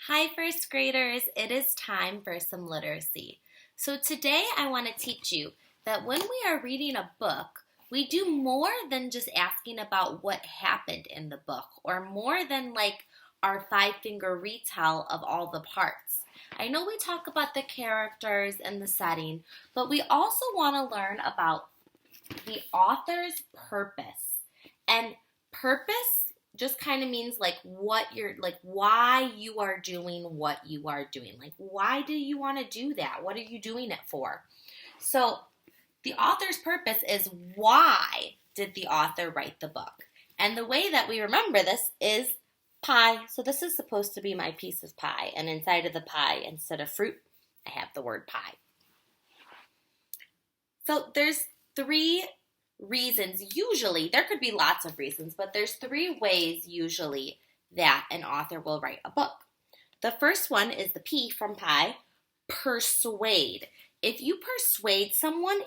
Hi, first graders. It is time for some literacy. So today I want to teach you that when we are reading a book, we do more than just asking about what happened in the book or more than like our five-finger retell of all the parts. I know we talk about the characters and the setting, but we also want to learn about the author's purpose. And purpose just kind of means like what you're like why you are doing what you are doing. Like why do you want to do that? What are you doing it for? So the author's purpose is why did the author write the book? And the way that we remember this is pie. So this is supposed to be my piece of pie, and inside of the pie, instead of fruit, I have the word pie. So there's three reasons, usually, there could be lots of reasons, but there's three ways usually that an author will write a book. The first one is the P from pie, persuade. If you persuade someone,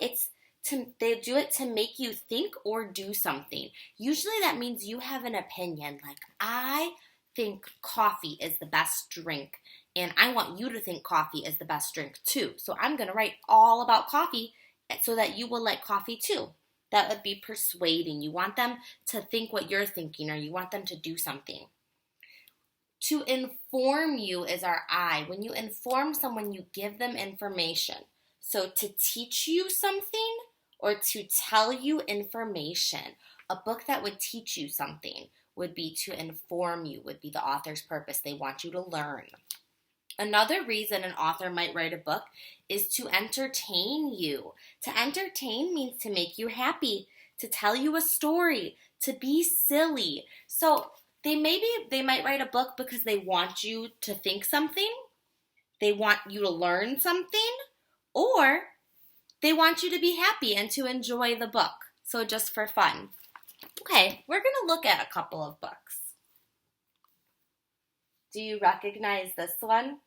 they do it to make you think or do something. Usually that means you have an opinion, like I think coffee is the best drink, and I want you to think coffee is the best drink too. So I'm going to write all about coffee so that you will like coffee too. That would be persuading. You want them to think what you're thinking, or you want them to do something. To inform you is our I. When you inform someone, you give them information. So to teach you something or to tell you information, a book that would teach you something would be to inform you, would be the author's purpose. They want you to learn. Another reason an author might write a book is to entertain you. To entertain means to make you happy, to tell you a story, to be silly. So they might write a book because they want you to think something, they want you to learn something, or they want you to be happy and to enjoy the book. So just for fun. Okay, we're going to look at a couple of books. Do you recognize this one?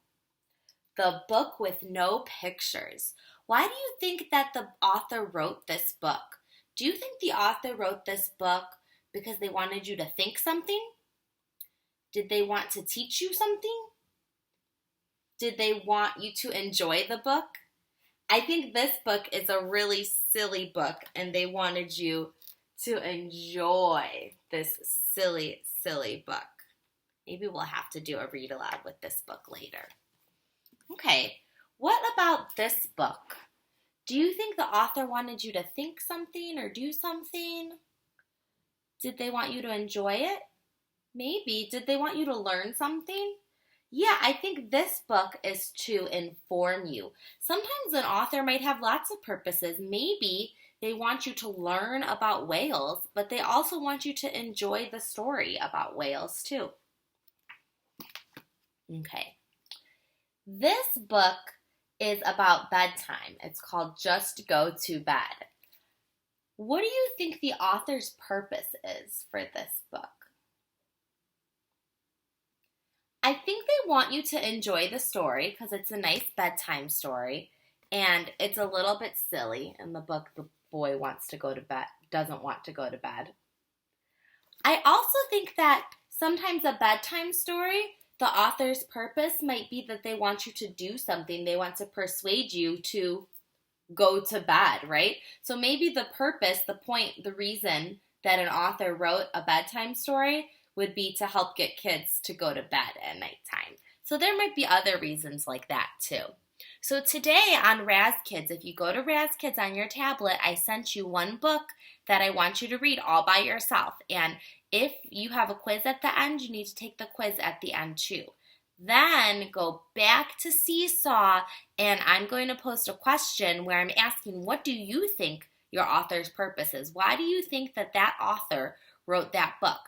The Book with No Pictures. Why do you think that the author wrote this book? Do you think the author wrote this book because they wanted you to think something? Did they want to teach you something? Did they want you to enjoy the book? I think this book is a really silly book, and they wanted you to enjoy this silly, silly book. Maybe we'll have to do a read aloud with this book later. Okay, what about this book? Do you think the author wanted you to think something or do something? Did they want you to enjoy it? Maybe. Did they want you to learn something? Yeah, I think this book is to inform you. Sometimes an author might have lots of purposes. Maybe they want you to learn about whales, but they also want you to enjoy the story about whales too. Okay. This book is about bedtime. It's called Just Go to Bed. What do you think the author's purpose is for this book? I think they want you to enjoy the story because it's a nice bedtime story, and it's a little bit silly. In the book, the boy doesn't want to go to bed. I also think that sometimes a bedtime story, the author's purpose might be that they want you to do something. They want to persuade you to go to bed, right? So maybe the purpose, the point, the reason that an author wrote a bedtime story would be to help get kids to go to bed at nighttime. So there might be other reasons like that too. So today on Raz Kids, if you go to Raz Kids on your tablet, I sent you one book that I want you to read all by yourself. And if you have a quiz at the end, you need to take the quiz at the end too. Then go back to Seesaw, and I'm going to post a question where I'm asking, what do you think your author's purpose is? Why do you think that author wrote that book?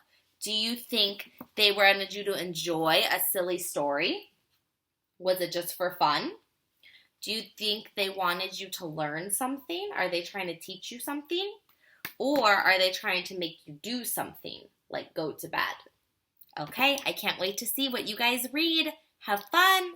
Do you think they wanted you to enjoy a silly story? Was it just for fun? Do you think they wanted you to learn something? Are they trying to teach you something? Or are they trying to make you do something, like go to bed? Okay, I can't wait to see what you guys read. Have fun!